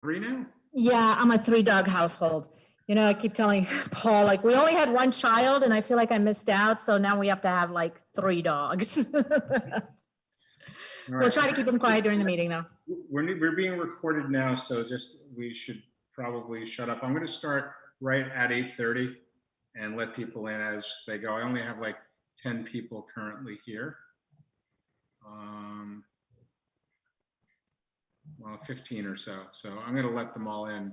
3 now? Yeah, I'm a 3-dog household. You know, I keep telling Paul, like, we only had 1 child and I feel like I missed out. So now we have to have like 3 dogs. We'll try to keep them quiet during the meeting though. We're being recorded now, so we should probably shut up. I'm going to start right at 8:30 and let people in as they go. I only have like 10 people currently here. Well, 15 or so. So I'm going to let them all in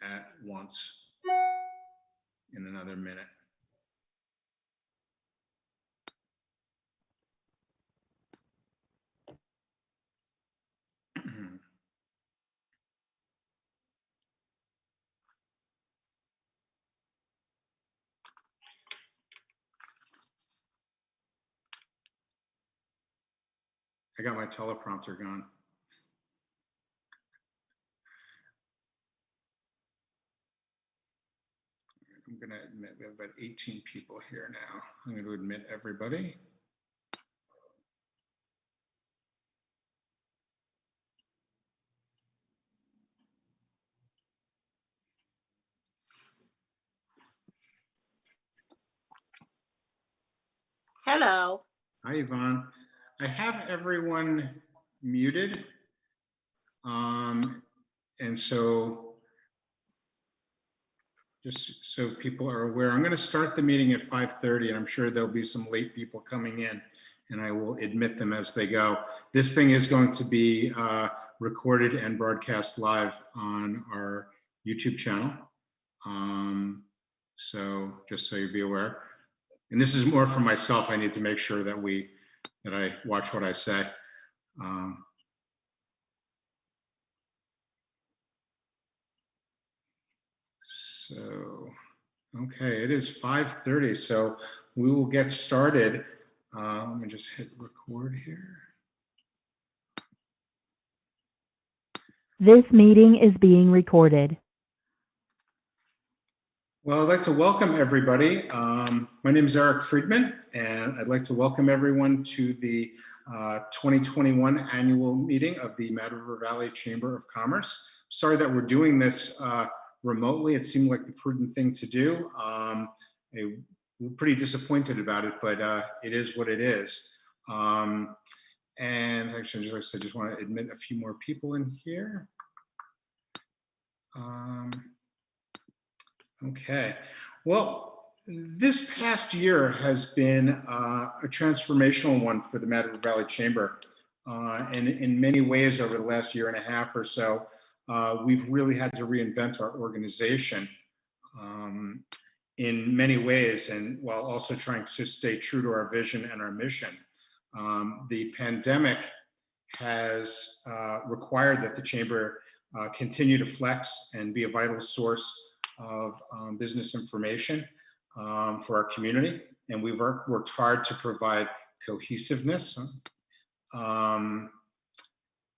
at once in another minute. I got my teleprompter gone. I'm going to admit we have about 18 people here now. I'm going to admit everybody. Hello. Hi, Yvonne. I have everyone muted. And so just so people are aware, I'm going to start the meeting at 5:30, and I'm sure there'll be some late people coming in, and I will admit them as they go. This thing is going to be recorded and broadcast live on our YouTube channel. So just so you be aware. And this is more for myself. I need to make sure that I watch what I say. So, okay, it is 5:30, so we will get started. Let me just hit record here. This meeting is being recorded. Well, I'd like to welcome everybody. My name is Eric Friedman, and I'd like to welcome everyone to the 2021 annual meeting of the Mad River Valley Chamber of Commerce. Sorry that we're doing this remotely. It seemed like the prudent thing to do. We're pretty disappointed about it, but it is what it is. And actually, like I said, just want to admit a few more people in here. Okay, well, this past year has been a transformational one for the Mad River Valley Chamber. And in many ways over the last year and a half or so, we've really had to reinvent our organization in many ways, and while also trying to stay true to our vision and our mission. The pandemic has required that the Chamber continue to flex and be a vital source of business information for our community. And we've worked hard to provide cohesiveness,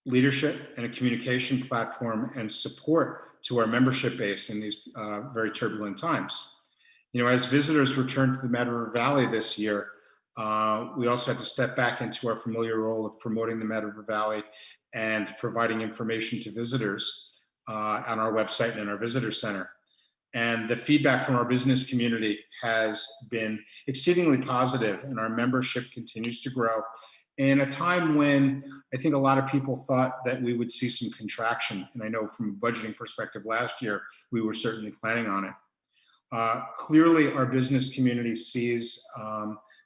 leadership, and a communication platform and support to our membership base in these very turbulent times. You know, as visitors return to the Mad River Valley this year, we also had to step back into our familiar role of promoting the Mad River Valley and providing information to visitors on our website and in our visitor center. And the feedback from our business community has been exceedingly positive, and our membership continues to grow in a time when I think a lot of people thought that we would see some contraction. And I know from a budgeting perspective last year, we were certainly planning on it. Clearly, our business community sees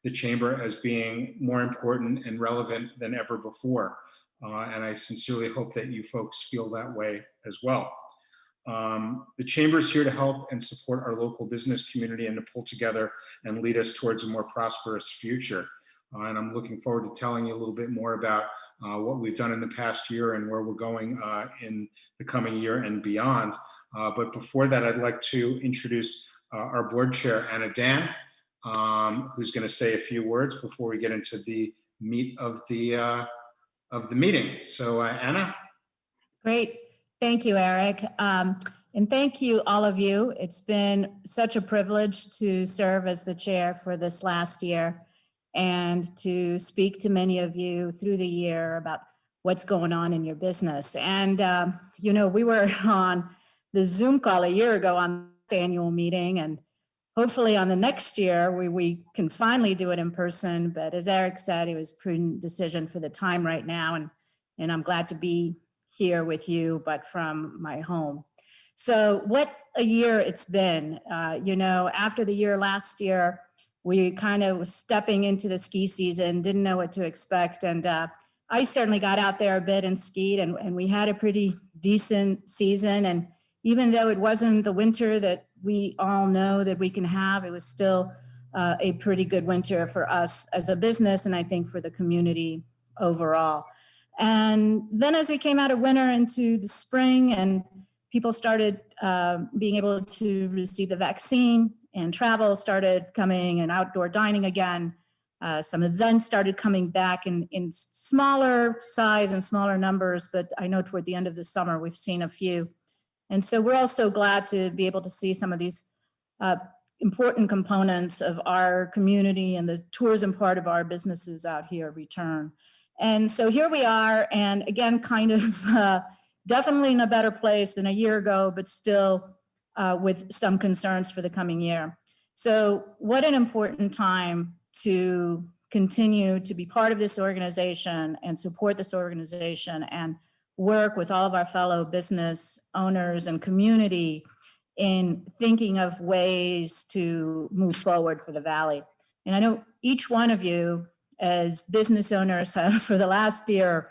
the Chamber as being more important and relevant than ever before. And I sincerely hope that you folks feel that way as well. The Chamber is here to help and support our local business community and to pull together and lead us towards a more prosperous future. And I'm looking forward to telling you a little bit more about what we've done in the past year and where we're going in the coming year and beyond. But before that, I'd like to introduce our board chair, Anna Dan, who's going to say a few words before we get into the meat of the meeting. So Anna. Great. Thank you, Eric. And thank you, all of you. It's been such a privilege to serve as the chair for this last year and to speak to many of you through the year about what's going on in your business. And, we were on the Zoom call a year ago on the annual meeting, and hopefully on the next year, we can finally do it in person. But as Eric said, it was a prudent decision for the time right now. And I'm glad to be here with you, but from my home. So what a year it's been. After the year last year, we kind of was stepping into the ski season, didn't know what to expect. And I certainly got out there a bit and skied, and we had a pretty decent season. And even though it wasn't the winter that we all know that we can have, it was still a pretty good winter for us as a business, and I think for the community overall. And then as we came out of winter into the spring and people started being able to receive the vaccine and travel started coming and outdoor dining again, some events started coming back in smaller size and smaller numbers, but I know toward the end of the summer, we've seen a few. And so we're also glad to be able to see some of these important components of our community and the tourism part of our businesses out here return. And so here we are, and again, kind of definitely in a better place than a year ago, but still with some concerns for the coming year. So what an important time to continue to be part of this organization and support this organization and work with all of our fellow business owners and community in thinking of ways to move forward for the Valley. And I know each one of you as business owners have for the last year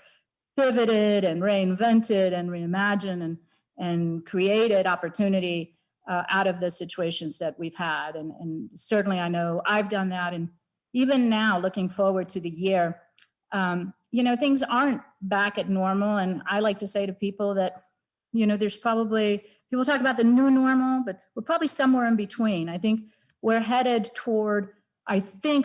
pivoted and reinvented and reimagined and created opportunity out of the situations that we've had. And certainly I know I've done that. And even now, looking forward to the year, things aren't back at normal. And I like to say to people that, there's probably, people talk about the new normal, but we're probably somewhere in between. I think we're headed toward,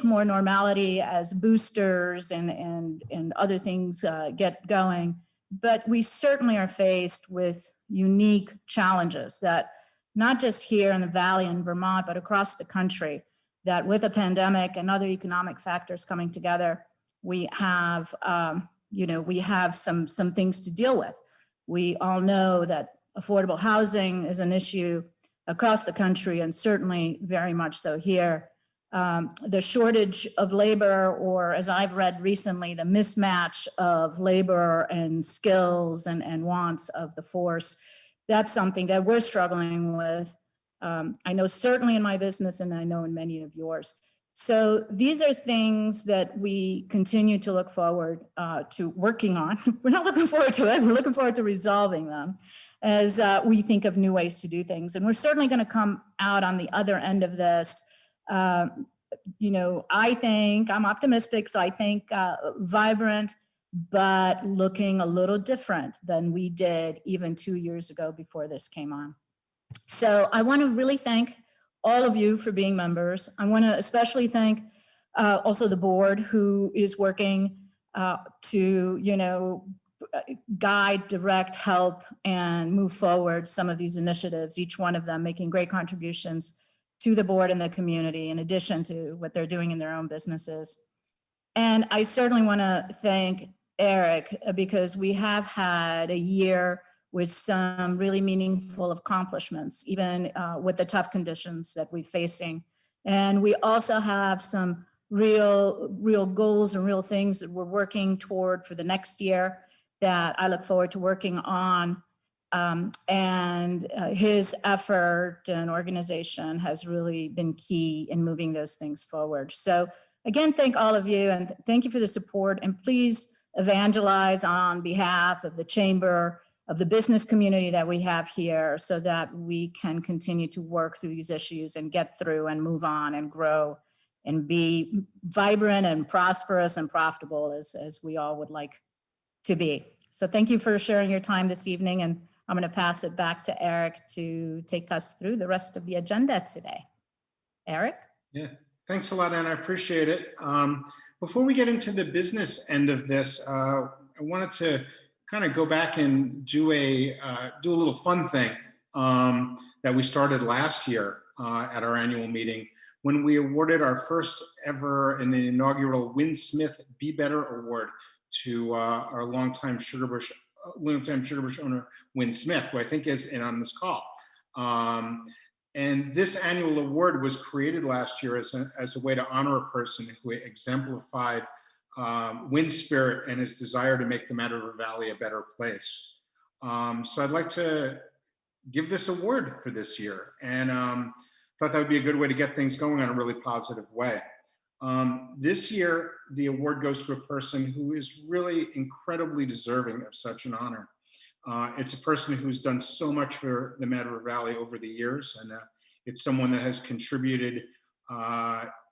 more normality as boosters and other things get going. But we certainly are faced with unique challenges that not just here in the Valley in Vermont, but across the country, that with a pandemic and other economic factors coming together, we have, we have some things to deal with. We all know that affordable housing is an issue across the country and certainly very much so here. The shortage of labor, or as I've read recently, the mismatch of labor and skills and wants of the force, that's something that we're struggling with. I know certainly in my business, and I know in many of yours. So these are things that we continue to look forward to working on. We're not looking forward to it, we're looking forward to resolving them as we think of new ways to do things. And we're certainly going to come out on the other end of this. I think I'm optimistic, so I think vibrant, but looking a little different than we did even 2 years ago before this came on. So I want to really thank all of you for being members. I want to especially thank also the board who is working to, guide, direct, help, and move forward some of these initiatives, each one of them making great contributions to the board and the community, in addition to what they're doing in their own businesses. And I certainly want to thank Eric, because we have had a year with some really meaningful accomplishments, even with the tough conditions that we're facing. And we also have some real goals and real things that we're working toward for the next year that I look forward to working on. And his effort and organization has really been key in moving those things forward. So again, thank all of you, and thank you for the support, and please evangelize on behalf of the chamber, of the business community that we have here, so that we can continue to work through these issues and get through and move on and grow and be vibrant and prosperous and profitable as we all would like to be. So thank you for sharing your time this evening, and I'm going to pass it back to Eric to take us through the rest of the agenda today. Eric? Yeah, thanks a lot, Anna. I appreciate it. Before we get into the business end of this, I wanted to kind of go back and do a little fun thing that we started last year at our annual meeting, when we awarded our first ever in the inaugural Win Smith Be Better Award to our longtime Sugarbush owner, Wynn Smith, who I think is in on this call. And this annual award was created last year as a way to honor a person who exemplified Wynn's spirit and his desire to make the Mad River Valley a better place. So I'd like to give this award for this year, and thought that would be a good way to get things going on a really positive way. This year, the award goes to a person who is really incredibly deserving of such an honor. It's a person who's done so much for the Mad River Valley over the years, and it's someone that has contributed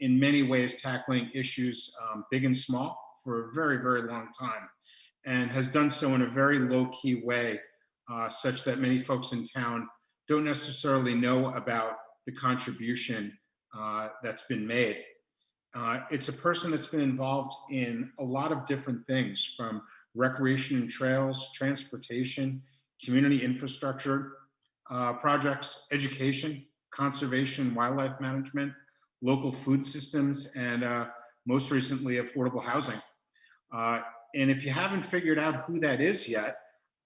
in many ways tackling issues big and small for a very, very long time, and has done so in a very low-key way, such that many folks in town don't necessarily know about the contribution that's been made. It's a person that's been involved in a lot of different things, from recreation and trails, transportation, community infrastructure projects, education, conservation, wildlife management, local food systems, and most recently, affordable housing. And if you haven't figured out who that is yet,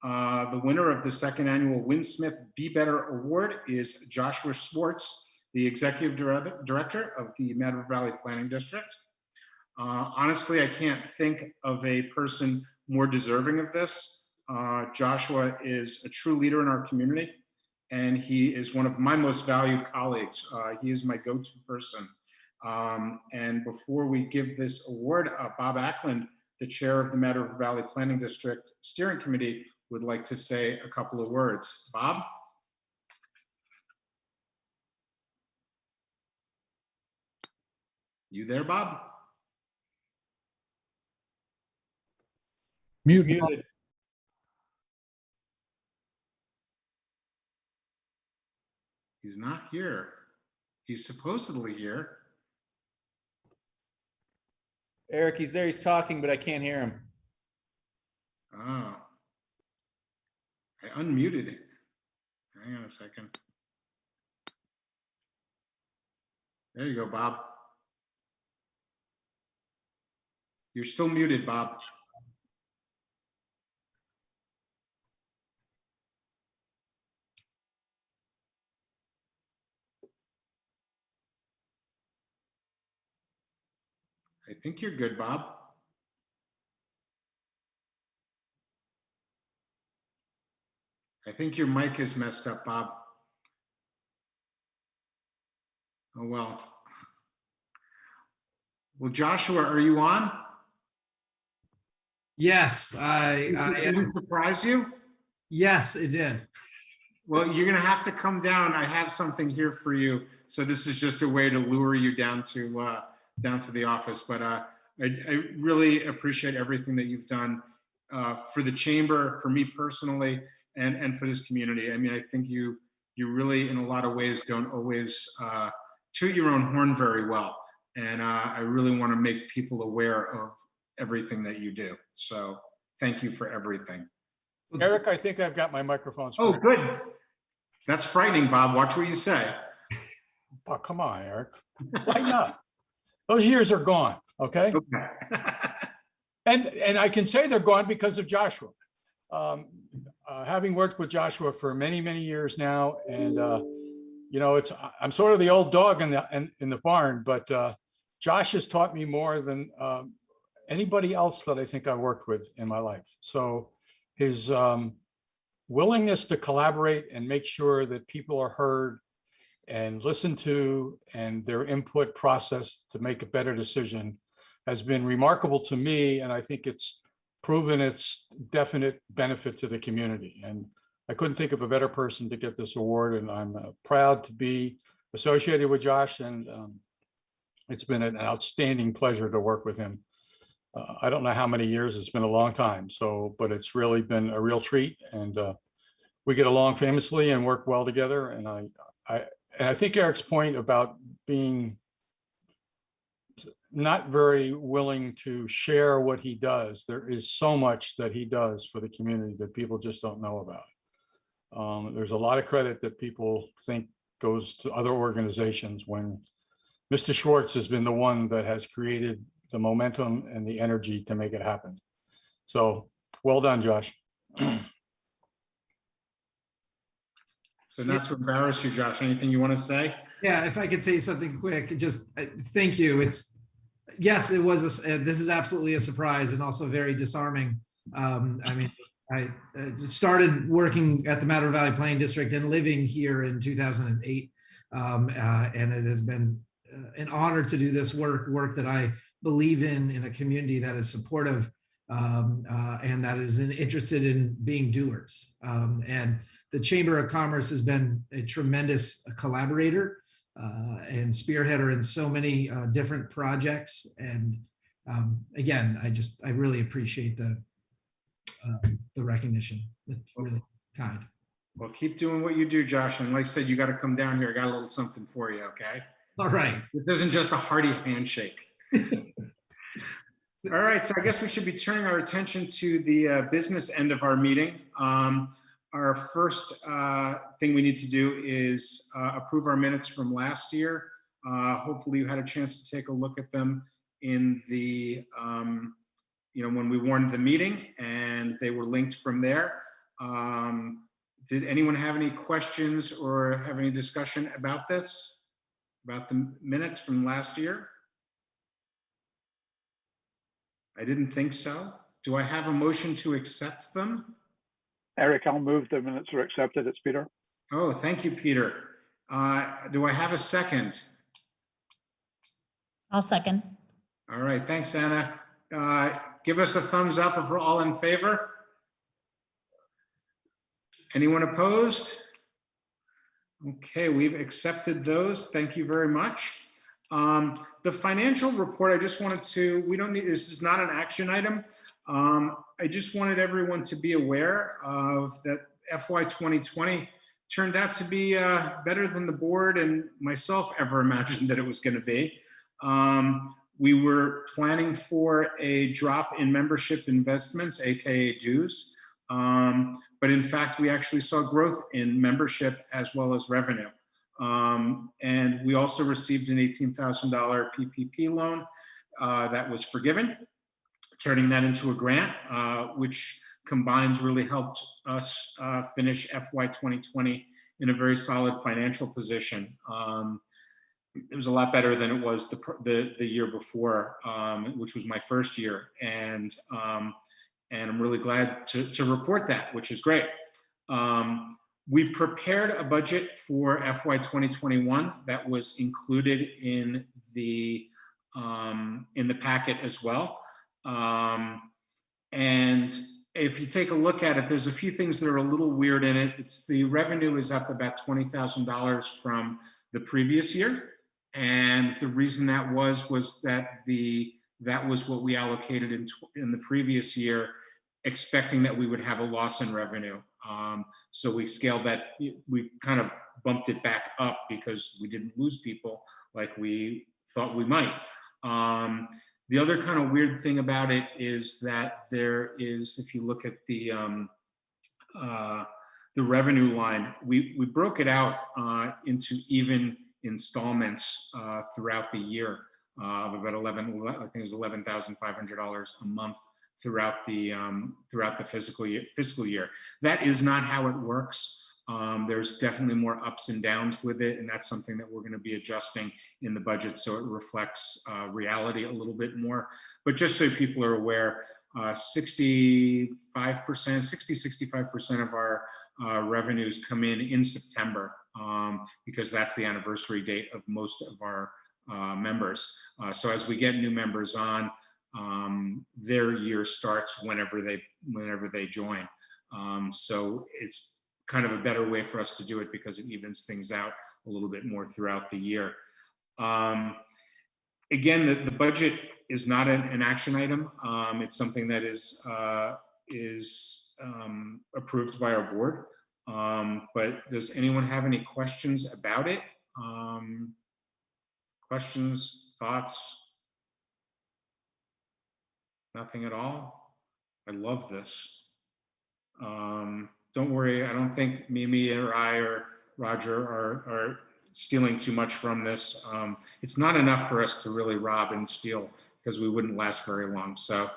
the winner of the second annual Wynn Smith Be Better Award is Joshua Schwartz, the Executive Director of the Mad River Valley Planning District. Honestly, I can't think of a person more deserving of this. Joshua is a true leader in our community, and he is one of my most valued colleagues. He is my go-to person. And before we give this award, Bob Ackland, the chair of the Mad River Valley Planning District Steering Committee, would like to say a couple of words. Bob? You there, Bob? Muted. He's not here. He's supposedly here. Eric, he's there, he's talking, but I can't hear him. Oh. I unmuted it. Hang on a second. There you go, Bob. You're still muted, Bob. I think you're good, Bob. I think your mic is messed up, Bob. Oh, well. Well, Joshua, are you on? Yes, Did it surprise you? yes, it did. Well, you're going to have to come down. I have something here for you. So this is just a way to lure you down to the office. But I really appreciate everything that you've done for the chamber, for me personally, and for this community. I mean, I think you really, in a lot of ways, don't always toot your own horn very well. And I really want to make people aware of everything that you do. So thank you for everything. Eric, I think I've got my microphone. Oh, good. That's frightening, Bob. Watch what you say. Oh, come on, Eric. Lighten up. Those years are gone, okay? Okay. And I can say they're gone because of Joshua. Having worked with Joshua for many, many years now, and you know, I'm sort of the old dog in the barn, but Josh has taught me more than anybody else that I think I've worked with in my life. So his willingness to collaborate and make sure that people are heard and listened to, and their input processed to make a better decision, has been remarkable to me. And I think it's proven its definite benefit to the community. And I couldn't think of a better person to get this award. And I'm proud to be associated with Josh. And it's been an outstanding pleasure to work with him. I don't know how many years, it's been a long time. So, but it's really been a real treat. And we get along famously and work well together. And I think Eric's point about being not very willing to share what he does, there is so much that he does for the community that people just don't know about. There's a lot of credit that people think goes to other organizations, when Mr. Schwartz has been the one that has created the momentum and the energy to make it happen. So well done, Josh. So not to embarrass you, Josh, anything you want to say? Yeah, if I could say something quick, just thank you. Yes, it was, this is absolutely a surprise and also very disarming. I mean, I started working at the Matter Valley Planning District and living here in 2008. And it has been an honor to do this work that I believe in a community that is supportive and that is interested in being doers. And the Chamber of Commerce has been a tremendous collaborator and spearheader in so many different projects. And again, I really appreciate the recognition. It's really kind. Well, keep doing what you do, Josh. And like I said, you got to come down here. I got a little something for you, okay? All right. This isn't just a hearty handshake. All right, so I guess we should be turning our attention to the business end of our meeting. Our first thing we need to do is approve our minutes from last year. Hopefully you had a chance to take a look at them in the, when we warned the meeting, and they were linked from there. Did anyone have any questions or have any discussion about this, about the minutes from last year? I didn't think so. Do I have a motion to accept them? Eric, I'll move the minutes are accepted. It's Peter. Oh, thank you, Peter. Do I have a second? I'll second. All right, thanks, Anna. Give us a thumbs up if we're all in favor. Anyone opposed? Okay, we've accepted those. Thank you very much. The financial report, I just wanted to, this is not an action item. I just wanted everyone to be aware of that FY 2020 turned out to be better than the board and myself ever imagined that it was going to be. We were planning for a drop in membership investments, AKA dues. But in fact, we actually saw growth in membership as well as revenue. And we also received an $18,000 PPP loan that was forgiven, turning that into a grant, which combined really helped us finish FY 2020 in a very solid financial position. It was a lot better than it was the year before, which was my first year. And I'm really glad to report that, which is great. We prepared a budget for FY 2021 that was included in the packet as well. And if you take a look at it, there's a few things that are a little weird in it. It's the revenue is up about $20,000 from the previous year. And the reason that was that that was what we allocated in the previous year, expecting that we would have a loss in revenue. So we scaled that, we kind of bumped it back up because we didn't lose people like we thought we might. The other kind of weird thing about it is that there is, if you look at the revenue line, we broke it out into even installments throughout the year of about I think it was $11,500 a month throughout the fiscal year. That is not how it works. There's definitely more ups and downs with it, and that's something that we're going to be adjusting in the budget so it reflects reality a little bit more. But just so people are aware, 65% of our revenues come in September because that's the anniversary date of most of our members. So as we get new members on, their year starts whenever they join. So it's kind of a better way for us to do it because it evens things out a little bit more throughout the year. Again, the budget is not an action item. It's something that is approved by our board. But does anyone have any questions about it? Questions, thoughts? Nothing at all? I love this. Don't worry, I don't think Mimi or I or Roger are stealing too much from this. It's not enough for us to really rob and steal because we wouldn't last very long. So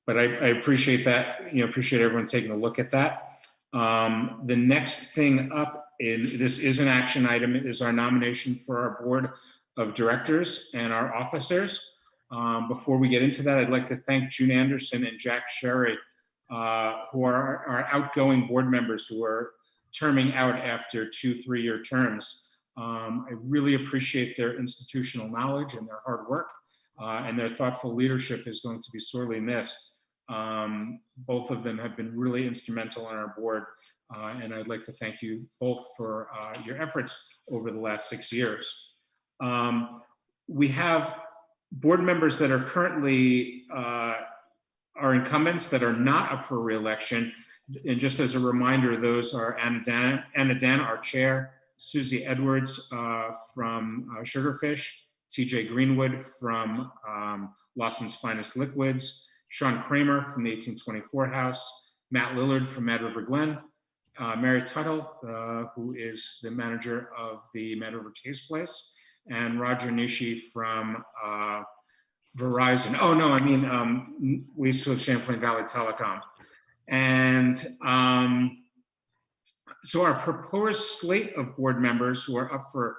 But I appreciate that, appreciate everyone taking a look at that. The next thing up, this is an action item, is our nomination for our board of directors and our officers. Before we get into that, I'd like to thank June Anderson and Jack Sherry, who are our outgoing board members who are terming out after 2 3-year terms. I really appreciate their institutional knowledge and their hard work, and their thoughtful leadership is going to be sorely missed. Both of them have been really instrumental on our board, and I'd like to thank you both for your efforts over the last 6 years. We have board members that are currently are incumbents that are not up for re-election. And just as a reminder, those are Anna Dan, our chair, Susie Edwards from Sugarfish, TJ Greenwood from Lawson's Finest Liquids, Sean Kramer from the 1824 House, Matt Lillard from Mad River Glen, Mary Tuttle, who is the manager of the Mad River Taste Place, and Roger Nishi from Verizon. Oh, no, I mean, Westfield Champlain Valley Telecom. And so our proposed slate of board members who are up for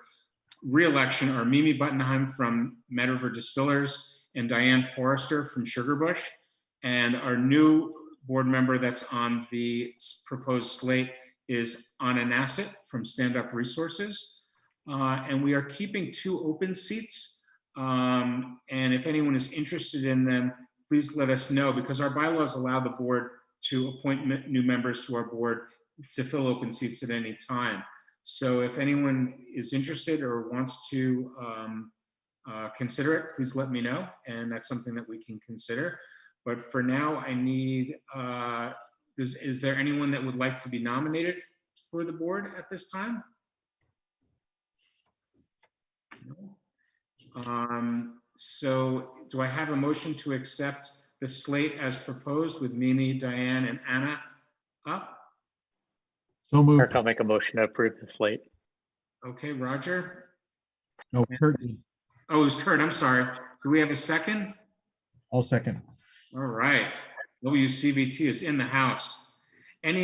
re-election are Mimi Buttenheim from Mad River Distillers and Diane Forrester from Sugarbush. And our new board member that's on the proposed slate is Anna Nassett from Stand Up Resources. And we are keeping 2 open seats. And if anyone is interested in them, please let us know, because our bylaws allow the board to appoint new members to our board to fill open seats at any time. So if anyone is interested or wants to consider it, please let me know. And that's something that we can consider. But for now, I need, is there anyone that would like to be nominated for the board at this time? No. So do I have a motion to accept the slate as proposed with Mimi, Diane, and Anna up? So moved. Kirk, I'll make a motion to approve the slate. Okay, Roger. No, Kurt. Oh, it was Kurt, I'm sorry. Do we have a second? I'll second. All right, WCVT is in the house. If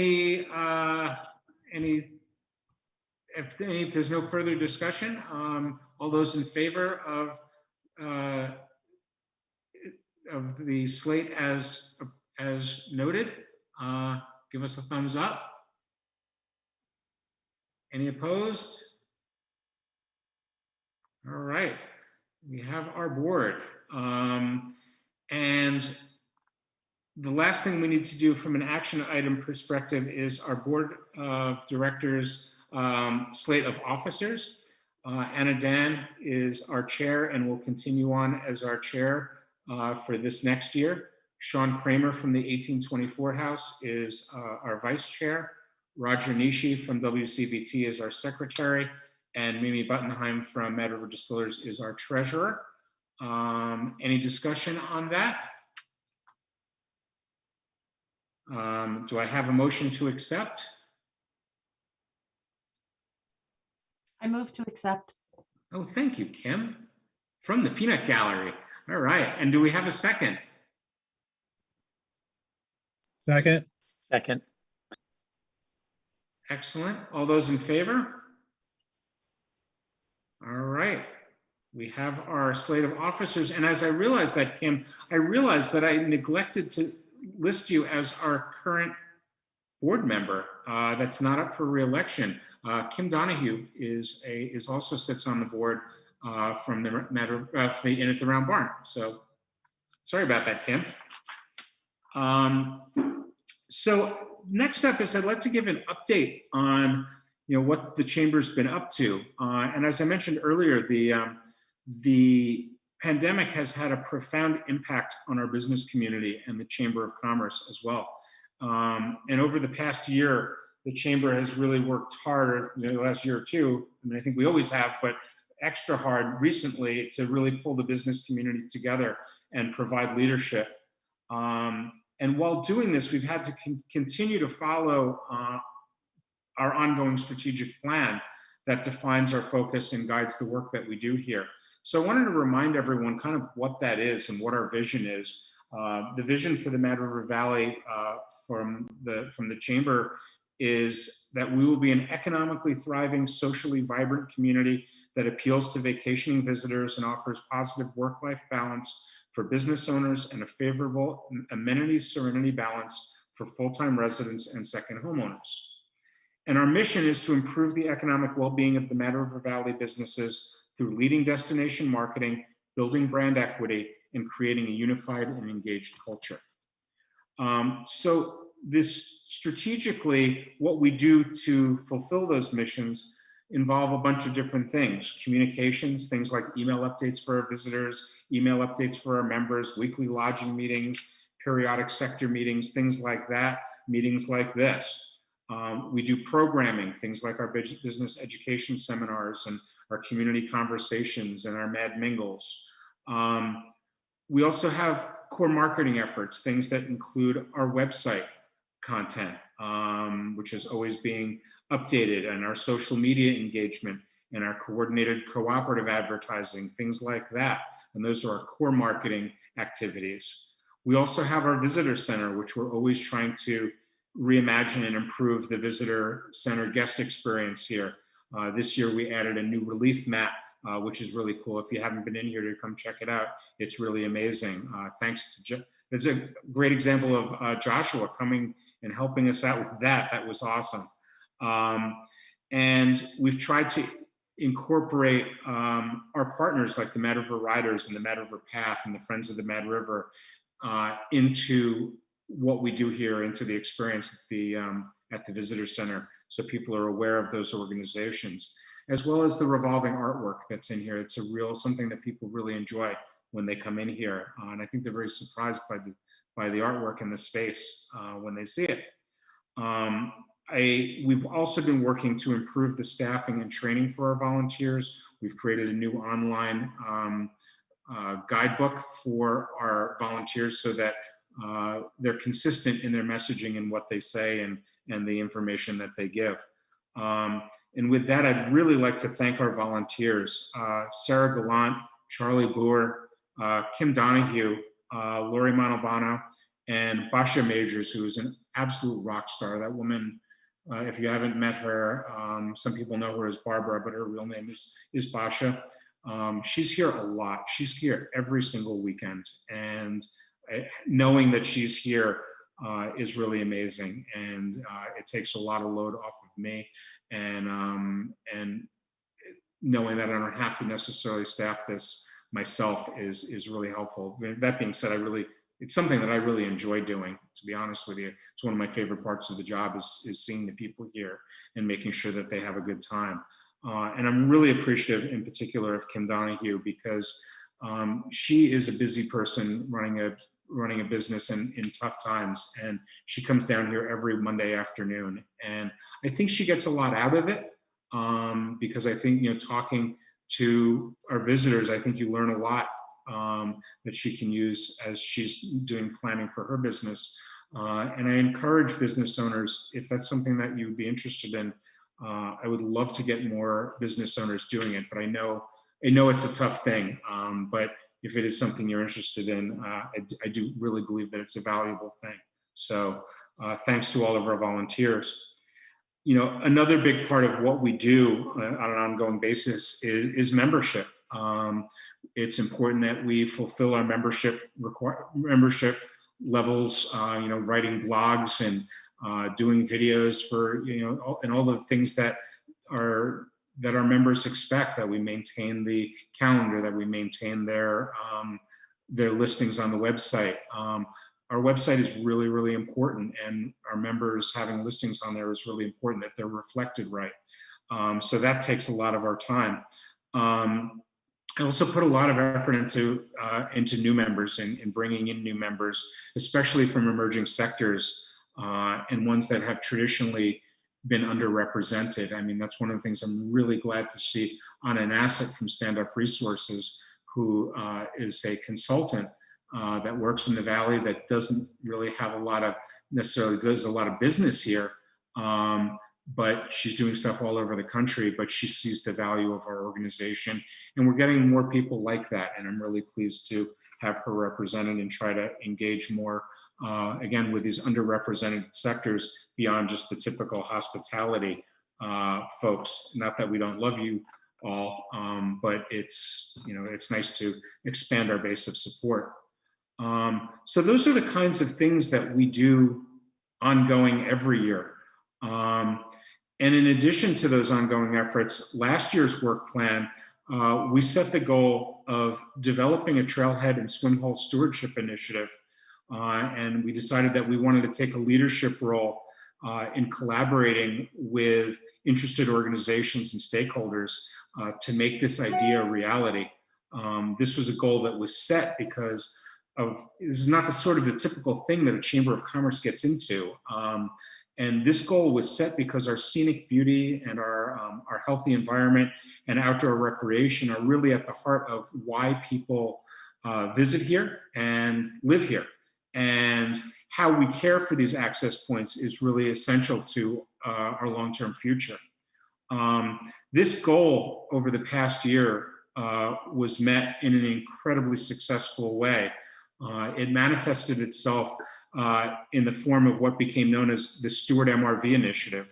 there's no further discussion, all those in favor of the slate as noted, give us a thumbs up. Any opposed? All right, we have our board. And the last thing we need to do from an action item perspective is our board of directors slate of officers. Anna Dan is our chair and will continue on as our chair for this next year. Sean Kramer from the 1824 House is our vice chair. Roger Nishi from WCVT is our secretary, and Mimi Buttenheim from Mad River Distillers is our treasurer. Any discussion on that? Do I have a motion to accept? I move to accept. Oh, thank you, Kim, from the Peanut Gallery. All right, and do we have a second? Second. Second. Excellent. All those in favor? All right. We have our slate of officers. And as I realized that, Kim, I realized that I neglected to list you as our current board member that's not up for re-election. Kim Donahue also sits on the board from the matter of the Inn at the Round Barn. So sorry about that, Kim. So next up is I'd like to give an update on what the chamber's been up to. And as I mentioned earlier, the pandemic has had a profound impact on our business community and the Chamber of Commerce as well. And over the past year, the chamber has really worked hard, the last year or two. I mean, I think we always have, but extra hard recently to really pull the business community together and provide leadership. And while doing this, we've had to continue to follow our ongoing strategic plan that defines our focus and guides the work that we do here. So I wanted to remind everyone kind of what that is and what our vision is. The vision for the Mad River Valley from the chamber is that we will be an economically thriving, socially vibrant community that appeals to vacationing visitors and offers positive work-life balance for business owners and a favorable amenity-serenity balance for full-time residents and second homeowners. And our mission is to improve the economic well-being of the Mad River Valley businesses through leading destination marketing, building brand equity, and creating a unified and engaged culture. So this strategically, what we do to fulfill those missions involve a bunch of different things. Communications, things like email updates for our visitors, email updates for our members, weekly lodging meetings, periodic sector meetings, things like that, meetings like this. We do programming, things like our business education seminars and our community conversations and our Mad Mingles. We also have core marketing efforts, things that include our website content, which is always being updated, and our social media engagement and our coordinated cooperative advertising, things like that. And those are our core marketing activities. We also have our visitor center, which we're always trying to reimagine and improve the visitor center guest experience here. This year we added a new relief map, which is really cool. If you haven't been in here to come check it out, it's really amazing. Thanks to there's a great example of Joshua coming and helping us out with that. That was awesome. And we've tried to incorporate our partners like the Mad River Riders and the Mad River Path and the Friends of the Mad River into what we do here, into the experience at the visitor center, so people are aware of those organizations, as well as the revolving artwork that's in here. It's something that people really enjoy when they come in here, and I think they're very surprised by the artwork in the space when they see it. We've also been working to improve the staffing and training for our volunteers. We've created a new online guidebook for our volunteers so that they're consistent in their messaging and what they say and the information that they give. And with that, I'd really like to thank our volunteers, Sarah Gallant, Charlie Boer, Kim Donahue, Lori Montalbano, and Basha Majors, who is an absolute rock star. That woman, if you haven't met her, some people know her as Barbara, but her real name is Basha. She's here a lot. She's here every single weekend. And knowing that she's here is really amazing. And it takes a lot of load off of me. And knowing that I don't have to necessarily staff this myself is really helpful. That being said, it's something that I really enjoy doing, to be honest with you. It's one of my favorite parts of the job is seeing the people here and making sure that they have a good time. And I'm really appreciative in particular of Kim Donahue, because she is a busy person running a business in tough times, and she comes down here every Monday afternoon, and I think she gets a lot out of it, because I think, talking to our visitors, I think you learn a lot that she can use as she's doing planning for her business. And I encourage business owners, if that's something that you'd be interested in, I would love to get more business owners doing it, but I know it's a tough thing. But if it is something you're interested in, I do really believe that it's a valuable thing. So thanks to all of our volunteers. Another big part of what we do on an ongoing basis is membership. It's important that we fulfill our membership levels, writing blogs and doing videos for, and all the things that our members expect, that we maintain the calendar, that we maintain their listings on the website. Our website is really, really important, and our members having listings on there is really important, that they're reflected right. So that takes a lot of our time. I also put a lot of effort into new members and bringing in new members, especially from emerging sectors and ones that have traditionally been underrepresented. I mean, that's one of the things I'm really glad to see on an asset from Stand Up Resources, who is a consultant that works in the Valley, that doesn't really have does a lot of business here, but she's doing stuff all over the country, but she sees the value of our organization, and we're getting more people like that, and I'm really pleased to have her represented and try to engage more, again, with these underrepresented sectors beyond just the typical hospitality folks. Not that we don't love you all, but it's nice to expand our base of support. So those are the kinds of things that we do ongoing every year. And in addition to those ongoing efforts, last year's work plan, we set the goal of developing a trailhead and swim hole stewardship initiative. And we decided that we wanted to take a leadership role in collaborating with interested organizations and stakeholders to make this idea a reality. This was a goal that was set because this is not the sort of the typical thing that a Chamber of Commerce gets into. And this goal was set because our scenic beauty and our healthy environment and outdoor recreation are really at the heart of why people visit here and live here. And how we care for these access points is really essential to our long-term future. This goal over the past year was met in an incredibly successful way. It manifested itself in the form of what became known as the Steward MRV initiative.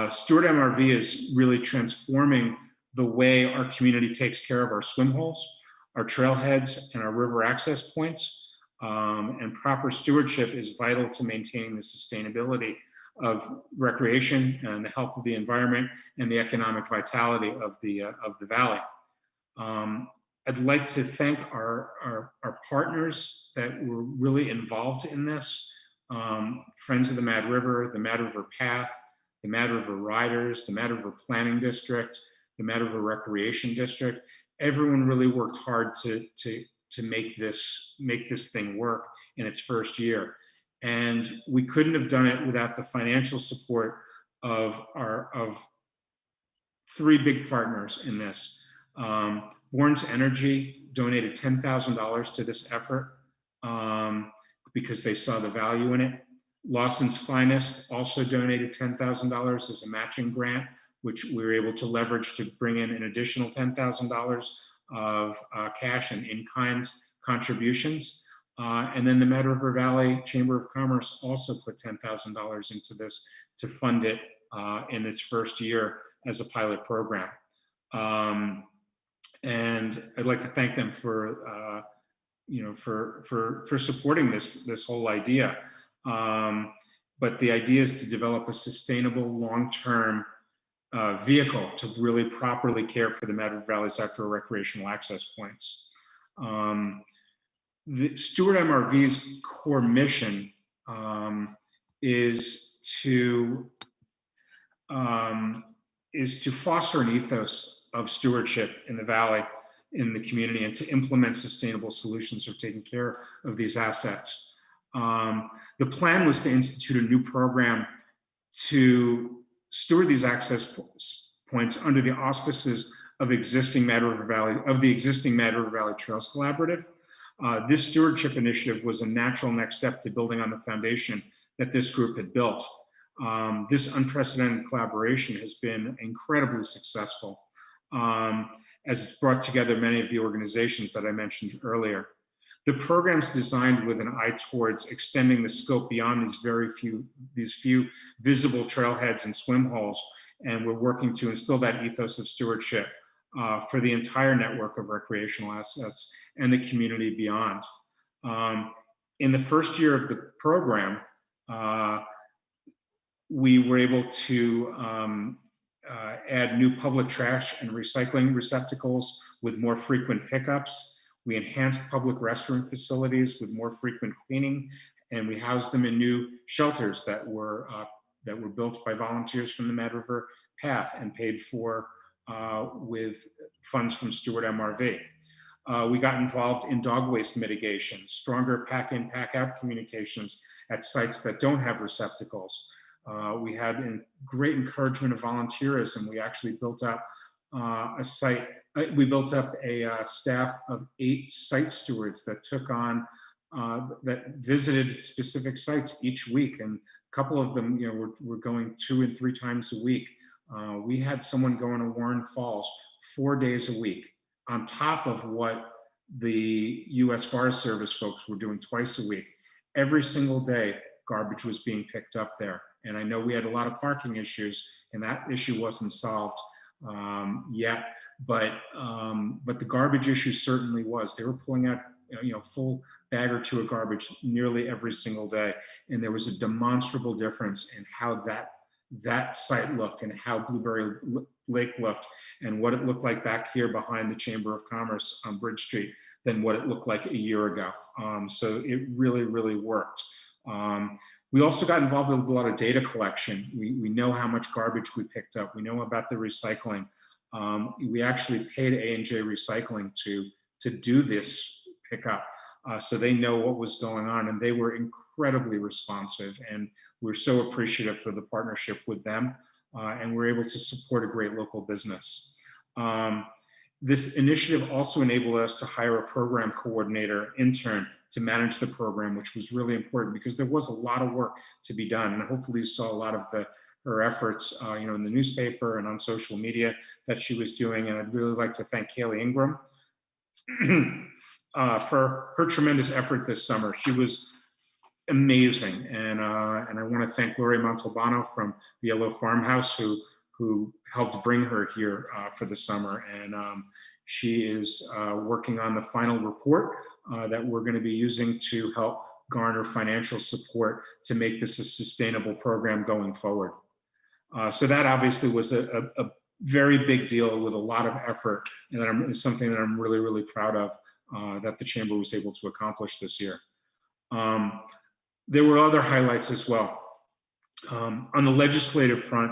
Steward MRV is really transforming the way our community takes care of our swim holes, our trailheads, and our river access points. And proper stewardship is vital to maintaining the sustainability of recreation and the health of the environment and the economic vitality of the valley. I'd like to thank our partners that were really involved in this. Friends of the Mad River Path, the Mad River Riders, the Mad River Planning District, the Mad River Recreation District. Everyone really worked hard to make this thing work in its first year. And we couldn't have done it without the financial support of three big partners in this. Warren's Energy donated $10,000 to this effort because they saw the value in it. Lawson's Finest also donated $10,000 as a matching grant, which we were able to leverage to bring in an additional $10,000 of cash and in-kind contributions. And then the Mad River Valley Chamber of Commerce also put $10,000 into this to fund it in its first year as a pilot program. And I'd like to thank them for supporting this whole idea. But the idea is to develop a sustainable, long-term vehicle to really properly care for the Mad River Valley's outdoor recreational access points. The Steward MRV's core mission is to foster an ethos of stewardship in the valley, in the community, and to implement sustainable solutions for taking care of these assets. The plan was to institute a new program to steward these access points under the auspices of the existing Mad River Valley Trails Collaborative. This stewardship initiative was a natural next step to building on the foundation that this group had built. This unprecedented collaboration has been incredibly successful as it's brought together many of the organizations that I mentioned earlier. The program's designed with an eye towards extending the scope beyond these few visible trailheads and swim holes, and we're working to instill that ethos of stewardship for the entire network of recreational assets and the community beyond. In the first year of the program, we were able to add new public trash and recycling receptacles with more frequent pickups. We enhanced public restroom facilities with more frequent cleaning, and we housed them in new shelters that were built by volunteers from the Mad River Path and paid for with funds from Steward MRV. We got involved in dog waste mitigation, stronger pack-in, pack-out communications at sites that don't have receptacles. We had great encouragement of volunteerism. We actually built up a staff of 8 site stewards that took on, that visited specific sites each week. And a couple of them, were going 2 and 3 times a week. We had someone going to Warren Falls 4 days a week on top of what the U.S. Forest Service folks were doing twice a week. Every single day, garbage was being picked up there. And I know we had a lot of parking issues, and that issue wasn't solved yet. But the garbage issue certainly was. They were pulling out, full bag or two of garbage nearly every single day, and there was a demonstrable difference in how that site looked and how Blueberry Lake looked and what it looked like back here behind the Chamber of Commerce on Bridge Street than what it looked like a year ago. So it really, really worked. We also got involved with a lot of data collection. We know how much garbage we picked up. We know about the recycling. We actually paid A&J Recycling to do this pickup. So they know what was going on, and they were incredibly responsive. And we're so appreciative for the partnership with them. And we're able to support a great local business. This initiative also enabled us to hire a program coordinator, intern, to manage the program, which was really important because there was a lot of work to be done. And hopefully you saw a lot of her efforts, in the newspaper and on social media that she was doing. And I'd really like to thank Kaylee Ingram for her tremendous effort this summer. She was amazing. And I want to thank Lori Montalbano from the Yellow Farmhouse who helped bring her here for the summer. And she is working on the final report that we're going to be using to help garner financial support to make this a sustainable program going forward. So that obviously was a very big deal with a lot of effort, and it's something that I'm really, really proud of that the Chamber was able to accomplish this year. There were other highlights as well. On the legislative front,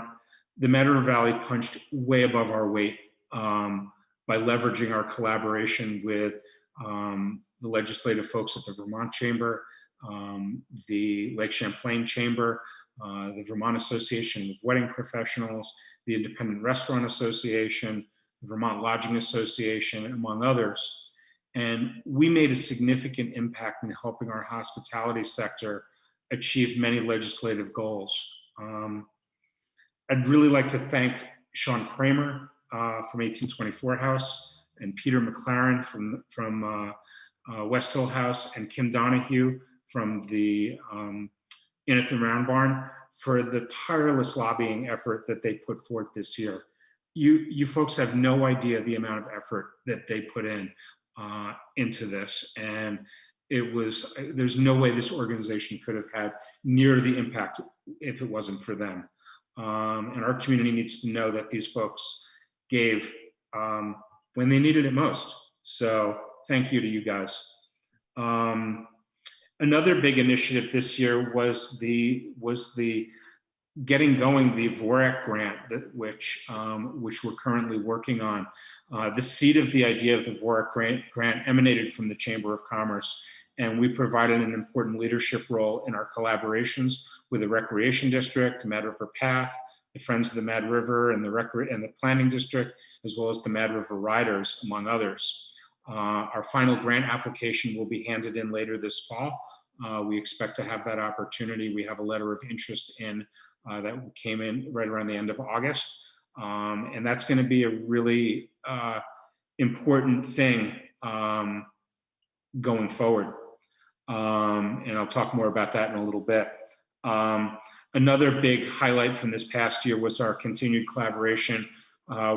the Mad River Valley punched way above our weight by leveraging our collaboration with the legislative folks at the Vermont Chamber, the Lake Champlain Chamber, the Vermont Association of Wedding Professionals, the Independent Restaurant Association, the Vermont Lodging Association, among others. And we made a significant impact in helping our hospitality sector achieve many legislative goals. I'd really like to thank Sean Kramer from 1824 House and Peter McLaren from West Hill House and Kim Donahue from the Inn at the Round Barn for the tireless lobbying effort that they put forth this year. You folks have no idea the amount of effort that they put into this, and there's no way this organization could have had near the impact if it wasn't for them. And our community needs to know that these folks gave when they needed it most. So thank you to you guys. Another big initiative this year was the getting going the VORAC grant, which we're currently working on. The seed of the idea of the VORAC grant emanated from the Chamber of Commerce, and we provided an important leadership role in our collaborations with the Recreation District, the Mad River Path, the Friends of the Mad River, and the Planning District, as well as the Mad River Riders, among others. Our final grant application will be handed in later this fall. We expect to have that opportunity. We have a letter of interest in that came in right around the end of August. And that's going to be a really important thing going forward. And I'll talk more about that in a little bit. Another big highlight from this past year was our continued collaboration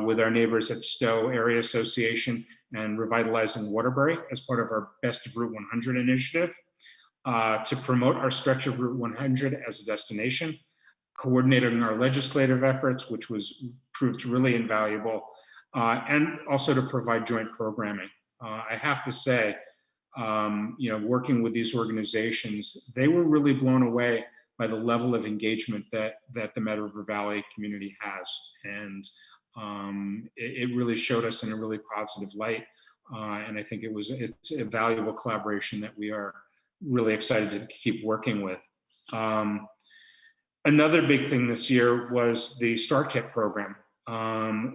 with our neighbors at Stowe Area Association and Revitalizing Waterbury as part of our Best of Route 100 initiative to promote our stretch of Route 100 as a destination, coordinating our legislative efforts, which proved really invaluable, and also to provide joint programming. I have to say, working with these organizations, they were really blown away by the level of engagement that the Mad River Valley community has. And it really showed us in a really positive light. And I think it's a valuable collaboration that we are really excited to keep working with. Another big thing this year was the Start Kit program,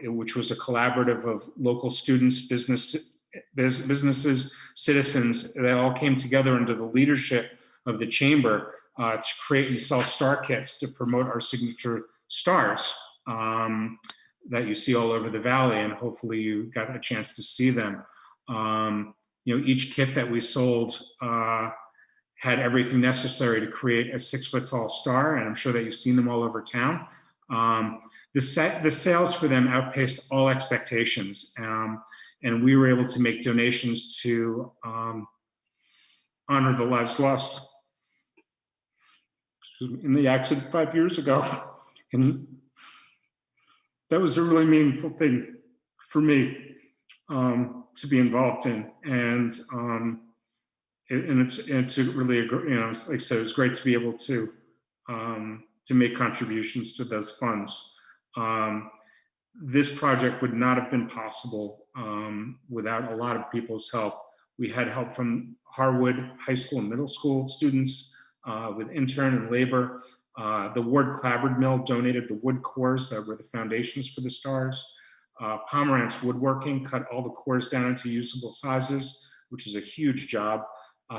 which was a collaborative of local students, businesses, citizens that all came together under the leadership of the Chamber to create and sell Start Kits to promote our signature stars that you see all over the valley, and hopefully you got a chance to see them. each kit that we sold had everything necessary to create a 6-foot tall star, and I'm sure that you've seen them all over town. The sales for them outpaced all expectations, and we were able to make donations to honor the lives lost in the accident 5 years ago. And that was a really meaningful thing for me to be involved in. And it's a really, like I said, it was great to be able to make contributions to those funds. This project would not have been possible without a lot of people's help. We had help from Harwood High School and Middle School students with Intern and labor. The Ward Clabbered Mill donated the wood cores that were the foundations for the stars. Pomerantz Woodworking cut all the cores down into usable sizes, which is a huge job. The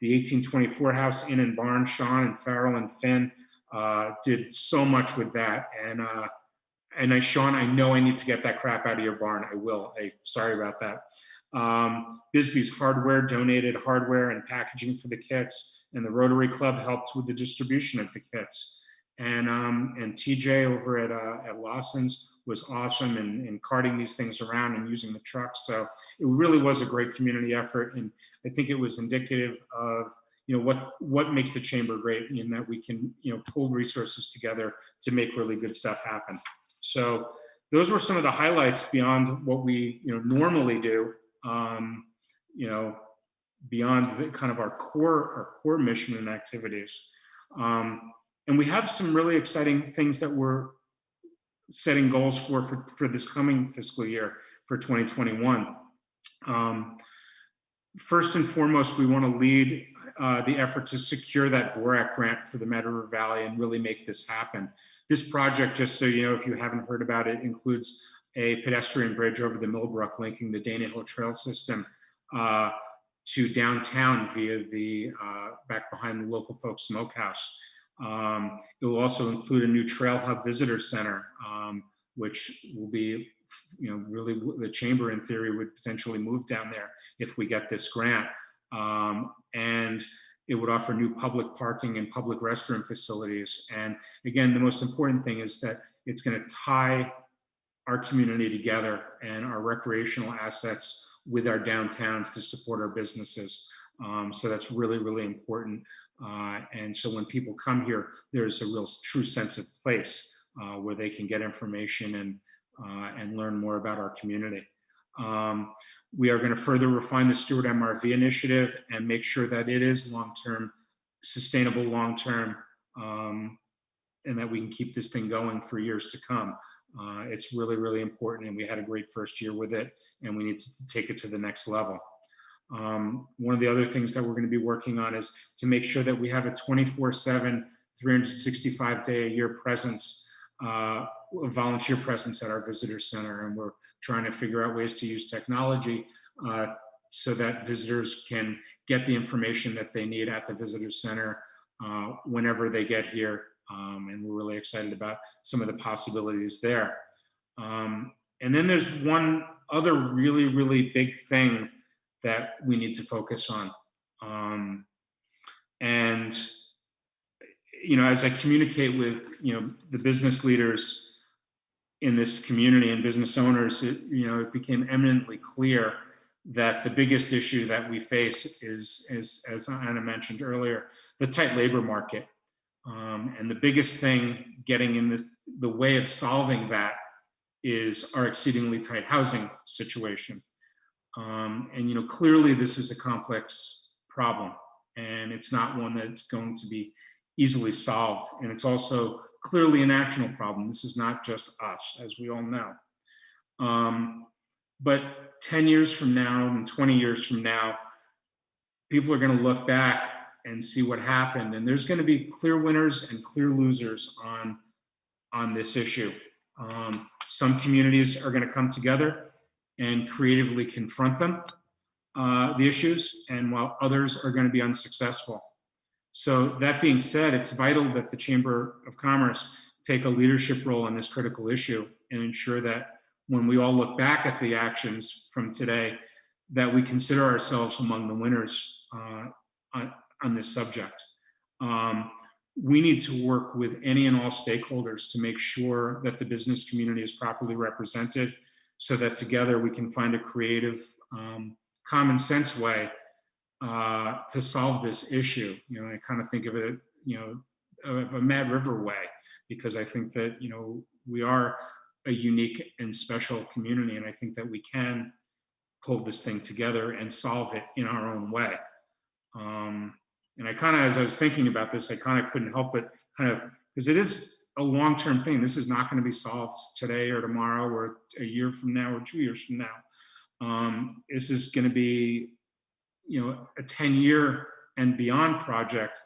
1824 House Inn and Barn, Sean and Farrell and Finn did so much with that. And Sean, I know I need to get that crap out of your barn. I will. Sorry about that. Bisbee's Hardware donated hardware and packaging for the kits, and the Rotary Club helped with the distribution of the kits. And TJ over at Lawson's was awesome in carting these things around and using the trucks. So it really was a great community effort, and I think it was indicative of what makes the chamber great, in that we can pull resources together to make really good stuff happen. So those were some of the highlights beyond what we normally do. Beyond the kind of our core mission and activities. And we have some really exciting things that we're setting goals for this coming fiscal year, for 2021. First and foremost, we want to lead the effort to secure that VORAC grant for the Mad River Valley and really make this happen. This project, just so you know, if you haven't heard about it, includes a pedestrian bridge over the Millbrook, linking the Dana Hill Trail system to downtown via the back behind the local folk smokehouse. It will also include a new Trail Hub Visitor Center, which will be, really the chamber in theory would potentially move down there if we get this grant. And it would offer new public parking and public restroom facilities. And again, the most important thing is that it's going to tie our community together and our recreational assets with our downtowns to support our businesses. So that's really, really important. And so when people come here, there's a real true sense of place where they can get information and learn more about our community. We are going to further refine the Stewart MRV initiative and make sure that it is long-term, sustainable long-term, and that we can keep this thing going for years to come. It's really, really important, and we had a great first year with it, and we need to take it to the next level. One of the other things that we're going to be working on is to make sure that we have a 24/7, 365-day-a-year presence, volunteer presence at our visitor center, and we're trying to figure out ways to use technology so that visitors can get the information that they need at the visitor center whenever they get here. And we're really excited about some of the possibilities there. And then there's one other really, really big thing that we need to focus on. And, as I communicate with, the business leaders in this community and business owners, it became eminently clear that the biggest issue that we face is, as Anna mentioned earlier, the tight labor market. And the biggest thing getting in the way of solving that is our exceedingly tight housing situation. And clearly this is a complex problem, and it's not one that's going to be easily solved. And it's also clearly a national problem. This is not just us, as we all know. But 10 years from now and 20 years from now, people are going to look back and see what happened. And there's going to be clear winners and clear losers on this issue. Some communities are going to come together and creatively confront them, the issues, and while others are going to be unsuccessful. So that being said, it's vital that the Chamber of Commerce take a leadership role in this critical issue and ensure that when we all look back at the actions from today, that we consider ourselves among the winners on this subject. We need to work with any and all stakeholders to make sure that the business community is properly represented, so that together we can find a creative, common sense way to solve this issue. You know, I kind of think of it, you know, of a Mad River way, because I think that, you know, we are a unique and special community, and I think that we can pull this thing together and solve it in our own way. And I kind of, as I was thinking about this, I kind of couldn't help but kind of, because it is a long-term thing. This is not going to be solved today or tomorrow or a year from now or 2 years from now. This is going to be, you know, a 10-year and beyond project.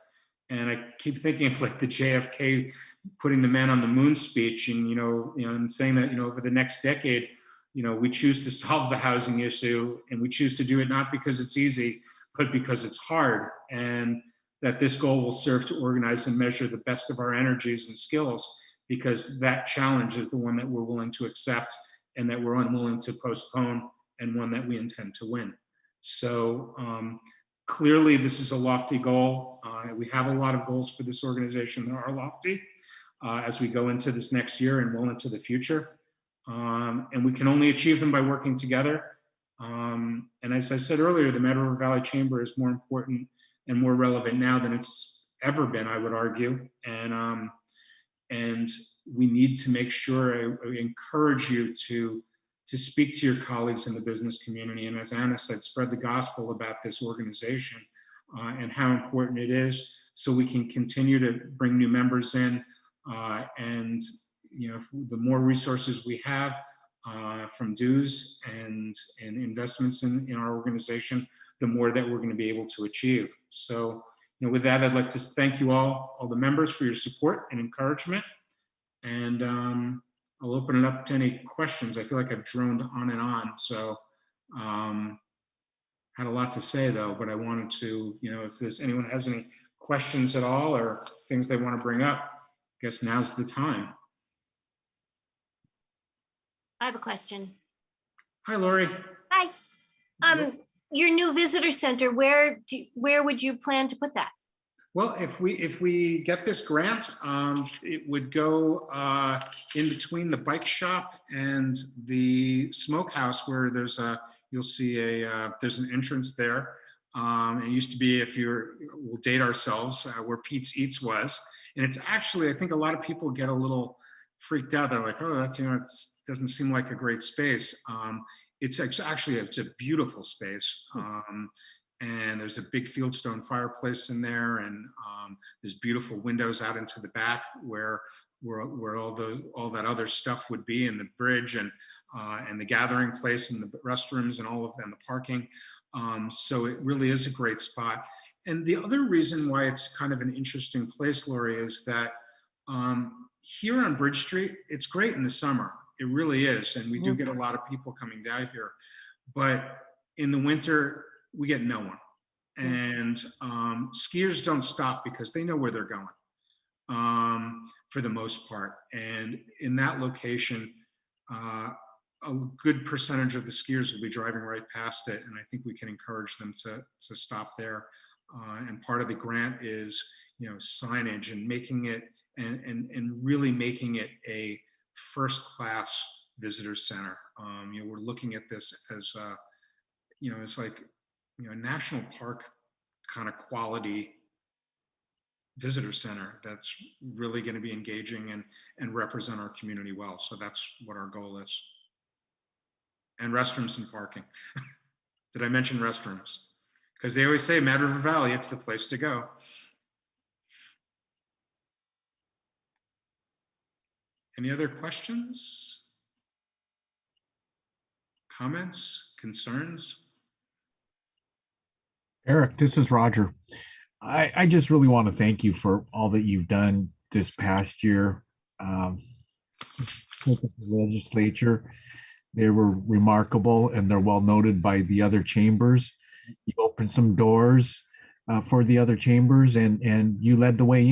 And I keep thinking of like the JFK putting the man on the moon speech, and and saying that, you know, over the next decade, you know, we choose to solve the housing issue, and we choose to do it not because it's easy, but because it's hard, and that this goal will serve to organize and measure the best of our energies and skills, because that challenge is the one that we're willing to accept and that we're unwilling to postpone, and one that we intend to win. So clearly this is a lofty goal. We have a lot of goals for this organization that are lofty as we go into this next year and well into the future. And we can only achieve them by working together. And as I said earlier, the Mad River Valley Chamber is more important and more relevant now than it's ever been, I would argue. And we need to make sure, I encourage you to speak to your colleagues in the business community. And as Anna said, spread the gospel about this organization and how important it is, so we can continue to bring new members in. And, you know, the more resources we have, from dues and investments in our organization, the more that we're going to be able to achieve. So, you know, with that, I'd like to thank you all the members, for your support and encouragement. And I'll open it up to any questions. I feel like I've droned on and on. So had a lot to say though, but I wanted to, you know, if there's anyone has any questions at all or things they want to bring up, I guess now's the time. I have a question. Hi, Lori. Hi. Your new visitor center, where would you plan to put that? Well, if we get this grant, it would go in between the bike shop and the smokehouse, where you'll see there's an entrance there. It used to be, we'll date ourselves, where Pete's Eats was. And it's actually, I think a lot of people get a little freaked out. They're like, oh, that's, you know, it doesn't seem like a great space. It's actually, it's a beautiful space. And there's a big fieldstone fireplace in there, and there's beautiful windows out into the back where all that other stuff would be, and the bridge and the gathering place and the restrooms and all of them, the parking. So it really is a great spot. And the other reason why it's kind of an interesting place, Lori, is that here on Bridge Street, it's great in the summer. It really is. And we do get a lot of people coming down here. But in the winter, we get no one. And skiers don't stop because they know where they're going for the most part. And in that location, a good percentage of the skiers will be driving right past it. And I think we can encourage them to stop there. And part of the grant is, you know, signage and making it and really making it a first-class visitor center. You know, we're looking at this as you know, it's like, you know, a national park kind of quality visitor center that's really going to be engaging and represent our community well. So that's what our goal is. And restrooms and parking. Did I mention restrooms? Because they always say Mad River Valley, it's the place to go. Any other questions? Comments? Concerns? Eric, this is Roger. I just really want to thank you for all that you've done this past year. With the legislature, they were remarkable, and they're well noted by the other chambers. You opened some doors for the other chambers, and you led the way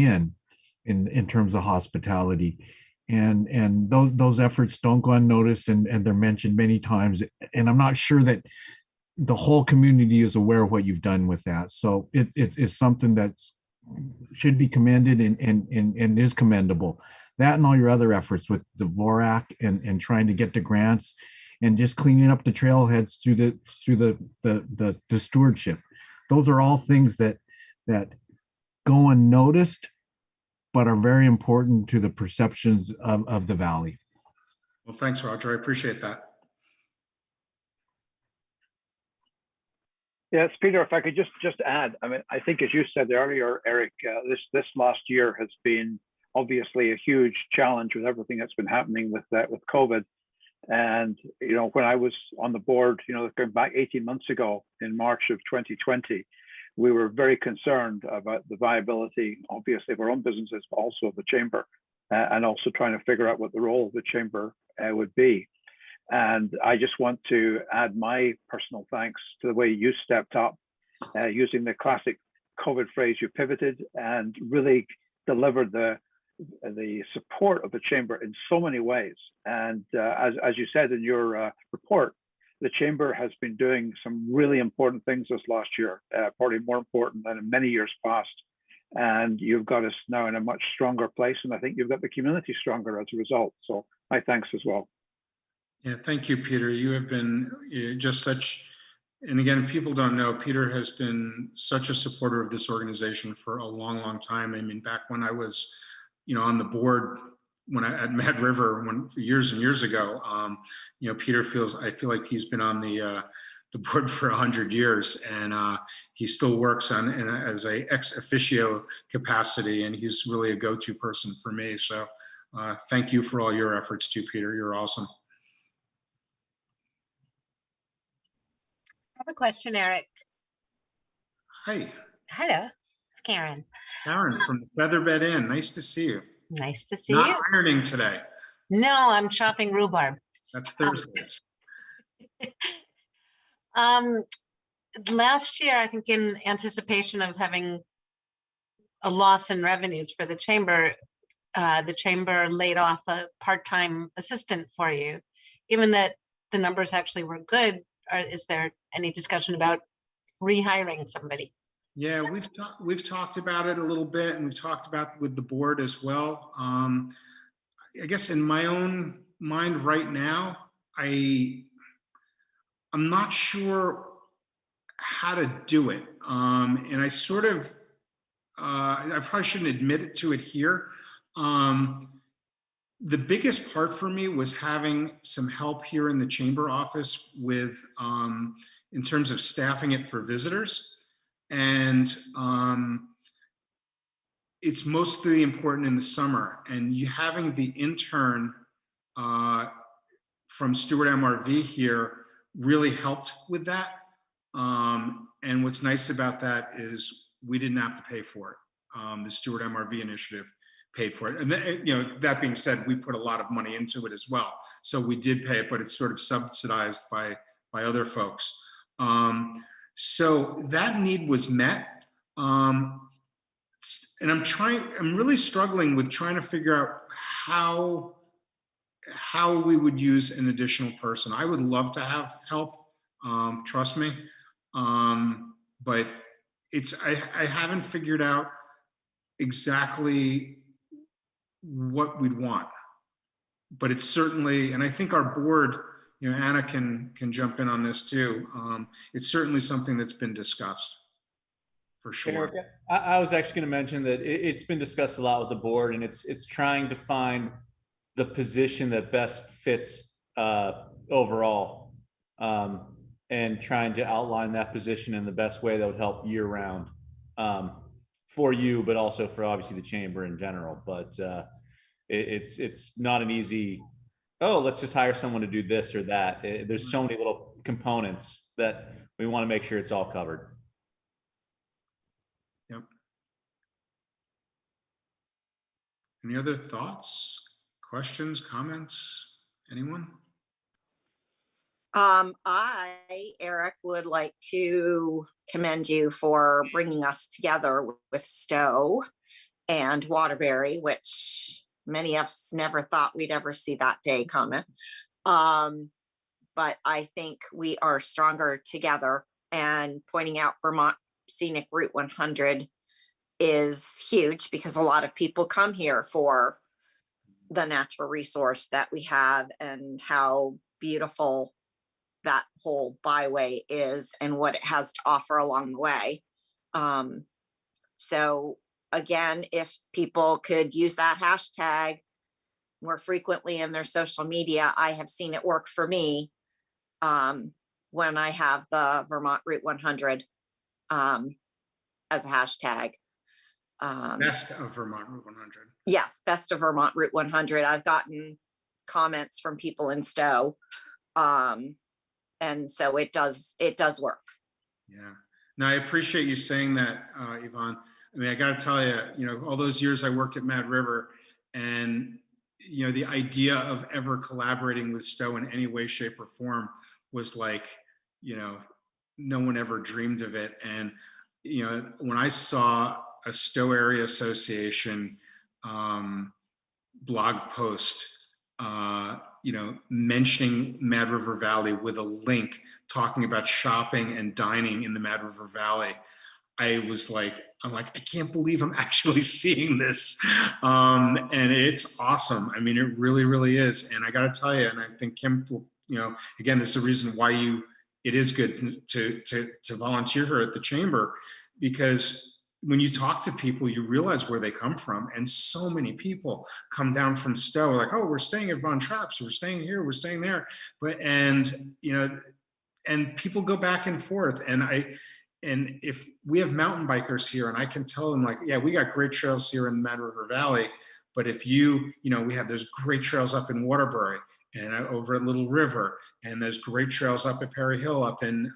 in terms of hospitality. And those efforts don't go unnoticed, and they're mentioned many times. And I'm not sure that the whole community is aware of what you've done with that. So it's something that should be commended and is commendable. That and all your other efforts with the VORAC and trying to get the grants and just cleaning up the trailheads through the stewardship. Those are all things that go unnoticed, but are very important to the perceptions of the valley. Well, thanks, Roger. I appreciate that. Yes, Peter, if I could just add, I mean, I think as you said earlier, Eric, this last year has been obviously a huge challenge with everything that's been happening with COVID. And, you know, when I was on the board, you know, going back 18 months ago in March of 2020, we were very concerned about the viability, obviously, of our own businesses, but also of the chamber, and also trying to figure out what the role of the chamber would be. And I just want to add my personal thanks to the way you stepped up, using the classic COVID phrase, you pivoted and really delivered the support of the chamber in so many ways. And as you said in your report, the chamber has been doing some really important things this last year, probably more important than in many years past. And you've got us now in a much stronger place. And I think you've got the community stronger as a result. So my thanks as well. Yeah, thank you, Peter. You have been just such, and again, people don't know, Peter has been such a supporter of this organization for a long, long time. I mean, back when I was, you know, on the board at Mad River years and years ago, you know, Peter I feel like he's been on the board for 100 years, and he still works as a ex officio capacity, and he's really a go-to person for me. So thank you for all your efforts too, Peter. You're awesome. I have a question, Eric. Hi. Hello, it's Karen. Karen from the Featherbed Inn. Nice to see you. Nice to see Not you. ironing today. No, I'm chopping rhubarb. That's Thursdays. Last year, I think in anticipation of having a loss in revenues for the chamber laid off a part-time assistant for you. Given that the numbers actually were good, is there any discussion about rehiring somebody? Yeah, we've talked about it a little bit, and we've talked about with the board as well. I guess in my own mind right now, I'm not sure how to do it, and I sort of I probably shouldn't admit to it here. The biggest part for me was having some help here in the chamber office with in terms of staffing it for visitors. And it's mostly important in the summer. And you having the intern from Stewart MRV here really helped with that. And what's nice about that is we didn't have to pay for it. The Stewart MRV initiative paid for it. And then, you know, that being said, we put a lot of money into it as well. So we did pay it, but it's sort of subsidized by other folks. So that need was met. And I'm really struggling with trying to figure out how we would use an additional person. I would love to have help, trust me. But I haven't figured out exactly what we'd want, but it's certainly, and I think our board, you know, Anna can jump in on this too. It's certainly something that's been discussed for sure. Eric, I was actually going to mention that it's been discussed a lot with the board, and it's trying to find the position that best fits overall, and trying to outline that position in the best way that would help year round. For you, but also for obviously the chamber in general. But it's not an easy, oh, let's just hire someone to do this or that. There's so many little components that we want to make sure it's all covered. Yep. Any other thoughts, questions, comments? Anyone? Eric, would like to commend you for bringing us together with Stowe and Waterbury, which many of us never thought we'd ever see that day coming. but I think we are stronger together, and pointing out Vermont Scenic Route 100 is huge because a lot of people come here for the natural resource that we have and how beautiful that whole byway is and what it has to offer along the way. So again, if people could use that hashtag more frequently in their social media, I have seen it work for me when I have the Vermont Route 100 as a hashtag. Best of Vermont Route 100. Yes, best of Vermont Route 100. I've gotten comments from people in Stowe. And so it does work. Yeah. No, I appreciate you saying that, Yvonne. I mean, I got to tell you, you know, all those years I worked at Mad River, and, you know, the idea of ever collaborating with Stowe in any way, shape, or form was like, you know, no one ever dreamed of it. And, you know, when I saw a Stowe Area Association blog post, you know, mentioning Mad River Valley with a link talking about shopping and dining in the Mad River Valley, I'm like, I can't believe I'm actually seeing this. And it's awesome. I mean, it really, really is. And I got to tell you, and I think Kim, you know, again, this is the reason why it is good to volunteer here at the chamber, because when you talk to people, you realize where they come from. And so many people come down from Stowe, like, oh, we're staying at Von Trapp's, we're staying here, we're staying there. And you know, and people go back and forth. And if we have mountain bikers here, and I can tell them, like, yeah, we got great trails here in Mad River Valley, but if you know, we have, there's great trails up in Waterbury and over at Little River, and there's great trails up at Perry Hill, up in,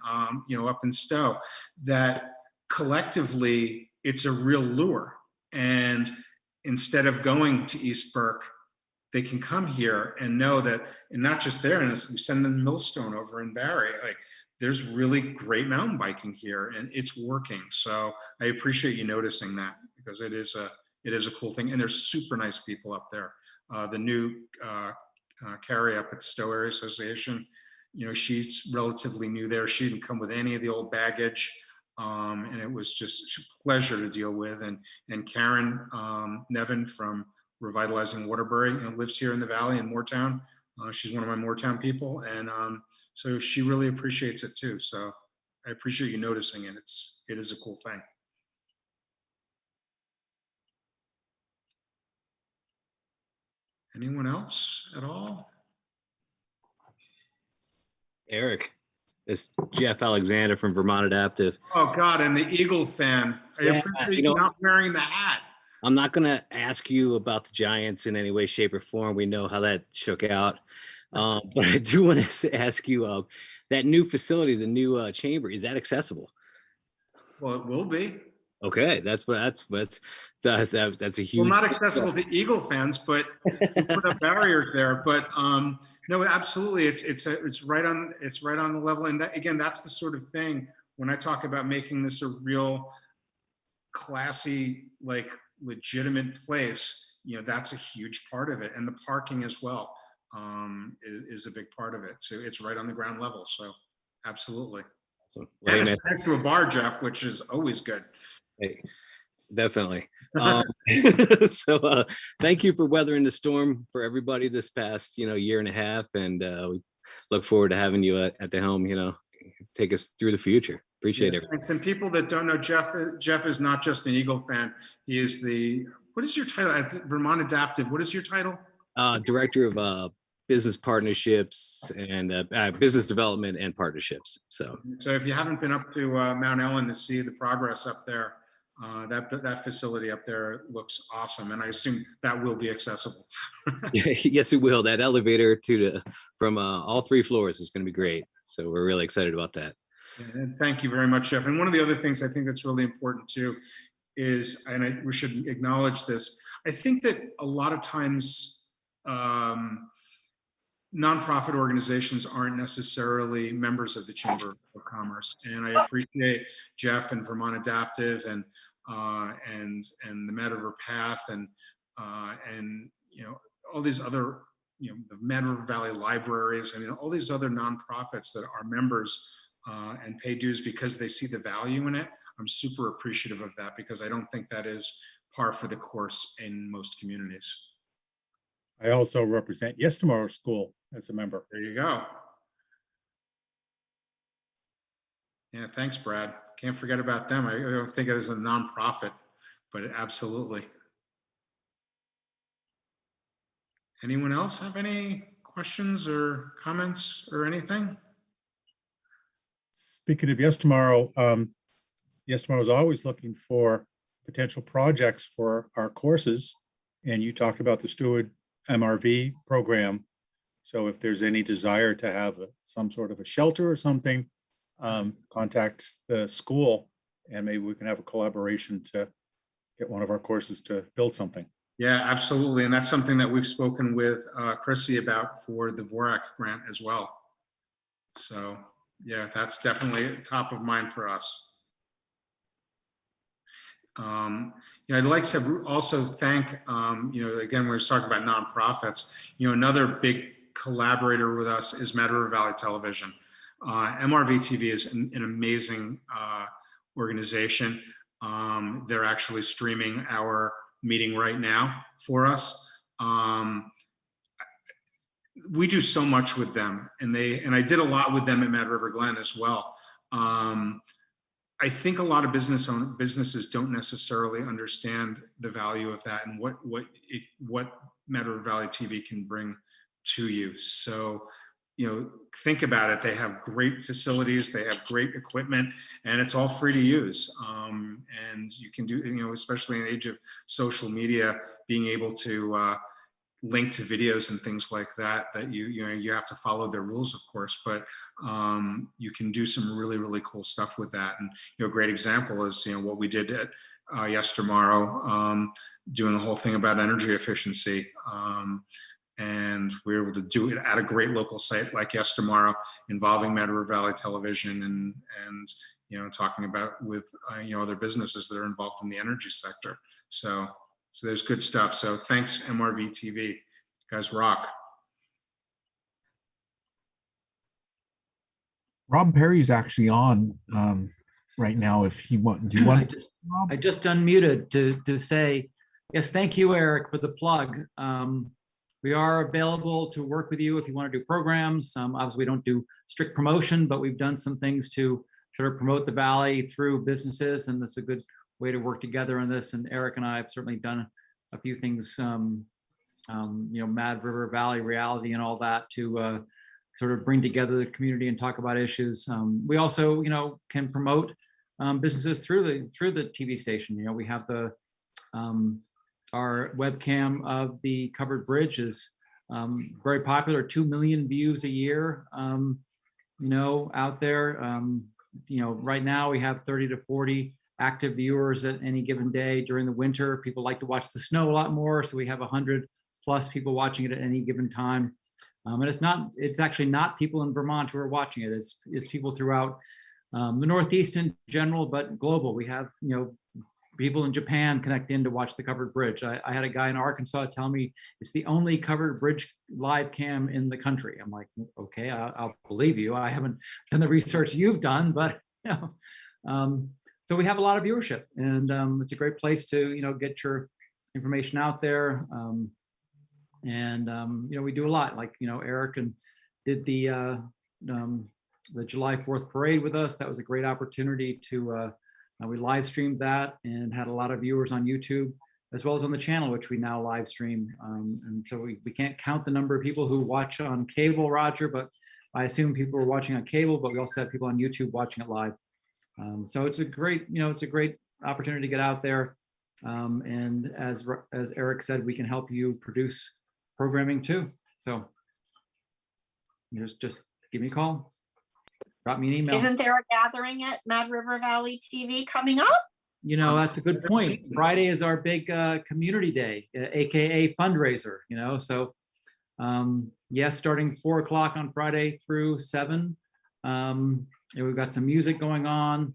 you know, up in Stowe, that collectively it's a real lure. And instead of going to East Burke, they can come here and know that, and not just there, and we send them Millstone over in Barry, like, there's really great mountain biking here, and it's working. So I appreciate you noticing that, because it is a cool thing. And there's super nice people up there. The new Carrie up at Stowe Area Association, you know, she's relatively new there. She didn't come with any of the old baggage. And it was just a pleasure to deal with. And Karen Nevin from Revitalizing Waterbury, you know, lives here in the Valley in Moortown. She's one of my Moortown people. And so she really appreciates it too. So I appreciate you noticing it. It is a cool thing. Anyone else at all? Eric, it's Jeff Alexander from Vermont Adaptive. Oh God, and the Eagle fan. I appreciate you not wearing the hat. I'm not going to ask you about the Giants in any way, shape, or form. We know how that shook out. But I do want to ask you, that new facility, the new chamber, is that accessible? Well, it will be. Okay, that's a huge. Well, not accessible to Eagle fans, but you put up barriers there. But no, absolutely, it's right on the level. And that, again, that's the sort of thing when I talk about making this a real classy, like, legitimate place. You know, that's a huge part of it, and the parking as well is a big part of it. So it's right on the ground level. So absolutely. Awesome. Well, and it's next to a bar, Jeff, which is always good. Hey, definitely. So thank you for weathering the storm for everybody this past, you know, year and a half. And we look forward to having you at the helm, you know, take us through the future. Appreciate it. And some people that don't know, Jeff is not just an Eagle fan. He is what is your title at Vermont Adaptive? What is your title? Director of business partnerships and business development and partnerships. So if you haven't been up to Mount Ellen to see the progress up there, that facility up there looks awesome, and I assume that will be accessible. Yes, it will. That elevator from all 3 floors is going to be great. So we're really excited about that. And thank you very much, Jeff. And one of the other things I think that's really important too is, and we should acknowledge this, I think that a lot of times nonprofit organizations aren't necessarily members of the Chamber of Commerce. And I appreciate Jeff and Vermont Adaptive and the Mad River Path and you know, all these other the Mad River Valley Libraries. I mean, all these other nonprofits that are members and pay dues because they see the value in it. I'm super appreciative of that because I don't think that is par for the course in most communities. I also represent Yes Tomorrow School as a member. There you go. Yeah, thanks, Brad. Can't forget about them. I don't think it is a nonprofit, but absolutely. Anyone else have any questions or comments or anything? Speaking of Yes Tomorrow, Yes Tomorrow is always looking for potential projects for our courses. And you talked about the Steward MRV program. So if there's any desire to have some sort of a shelter or something, contact the school and maybe we can have a collaboration to get one of our courses to build something. Yeah, absolutely. And that's something that we've spoken with Chrissy about for the Vorak grant as well. So yeah, that's definitely top of mind for us. I'd like to also thank, again, we're talking about nonprofits, another big collaborator with us is Mad River Valley Television. MRV TV is an amazing organization. They're actually streaming our meeting right now for us. We do so much with them, and I did a lot with them at Mad River Glen as well. I think a lot of businesses don't necessarily understand the value of that and what Mad River Valley TV can bring to you. So, think about it. They have great facilities, they have great equipment, and it's all free to use. And you can do, especially in the age of social media, being able to link to videos and things like that you have to follow their rules, of course, but you can do some really, really cool stuff with that. And a great example is what we did at Yes Tomorrow, doing the whole thing about energy efficiency. And we were able to do it at a great local site like Yes Tomorrow, involving Mad River Valley Television and talking about with other businesses that are involved in the energy sector. So there's good stuff. So thanks, MRV TV. You guys rock. Rob Perry's actually on right now. If you want, do you want? I just unmuted to say, yes, thank you, Eric, for the plug. We are available to work with you if you want to do programs. Obviously, we don't do strict promotion, but we've done some things to sort of promote the Valley through businesses, and that's a good way to work together on this. And Eric and I have certainly done a few things, Mad River Valley reality and all that to sort of bring together the community and talk about issues. We also, can promote businesses through the TV station. We have our webcam of the covered bridge is very popular, 2 million views a year, out there. Right now we have 30 to 40 active viewers at any given day. During the winter, people like to watch the snow a lot more, so we have 100+ people watching it at any given time. And it's actually not people in Vermont who are watching it. It's people throughout the Northeast in general, but global. We have people in Japan connect in to watch the covered bridge. I had a guy in Arkansas tell me it's the only covered bridge live cam in the country. I'm like, okay, I'll believe you. I haven't done the research you've done, but so we have a lot of viewership, and it's a great place to get your information out there. We do a lot, like Eric and did the July 4th parade with us. That was a great opportunity to we live streamed that and had a lot of viewers on YouTube as well as on the channel, which we now live stream. And so we can't count the number of people who watch on cable, Roger, but I assume people are watching on cable, but we also have people on YouTube watching it live. So it's a great, opportunity to get out there. And as Eric said, we can help you produce programming too. So just give me a call. Drop me an email. Isn't there a gathering at Mad River Valley TV coming up? That's a good point. Friday is our big community day, AKA fundraiser, so yes, starting 4 o'clock on Friday through 7. We've got some music going on.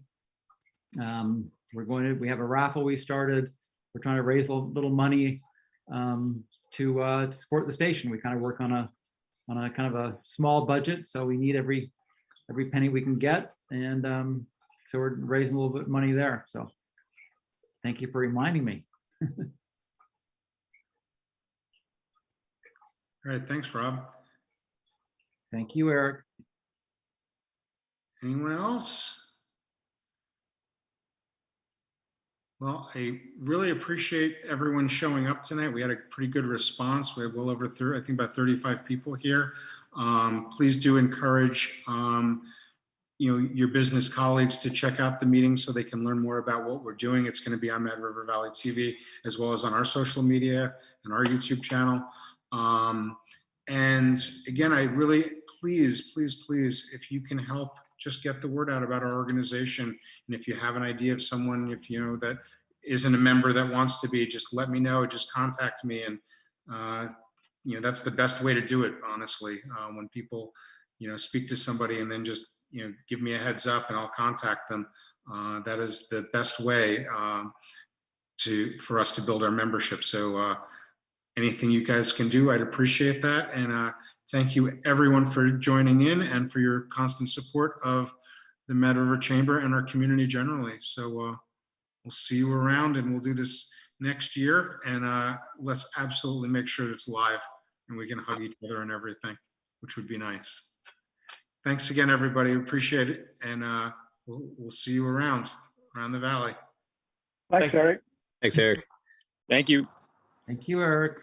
We have a raffle we started. We're trying to raise a little money to support the station. We kind of work on a kind of a small budget, so we need every penny we can get, and so we're raising a little bit of money there. So thank you for reminding me. All right, thanks, Rob. Thank you, Eric. Anyone else? Well, I really appreciate everyone showing up tonight. We had a pretty good response. We have well over 30, I think about 35 people here. Please do encourage your business colleagues to check out the meeting so they can learn more about what we're doing. It's going to be on Mad River Valley TV, as well as on our social media and our YouTube channel. And again, I really, please, if you can help, just get the word out about our organization. And if you have an idea of someone, if you know that isn't a member that wants to be, just let me know, just contact me. And that's the best way to do it, honestly. When people, speak to somebody and then just, give me a heads up and I'll contact them. That is the best way for us to build our membership. So anything you guys can do, I'd appreciate that. And thank you everyone for joining in and for your constant support of the Mad River Chamber and our community generally. So we'll see you around, and we'll do this next year. And let's absolutely make sure it's live and we can hug each other and everything, which would be nice. Thanks again, everybody. Appreciate it. And we'll see you around the valley. Thanks, Eric. Thanks, Eric. Thank you. Thank you, Eric.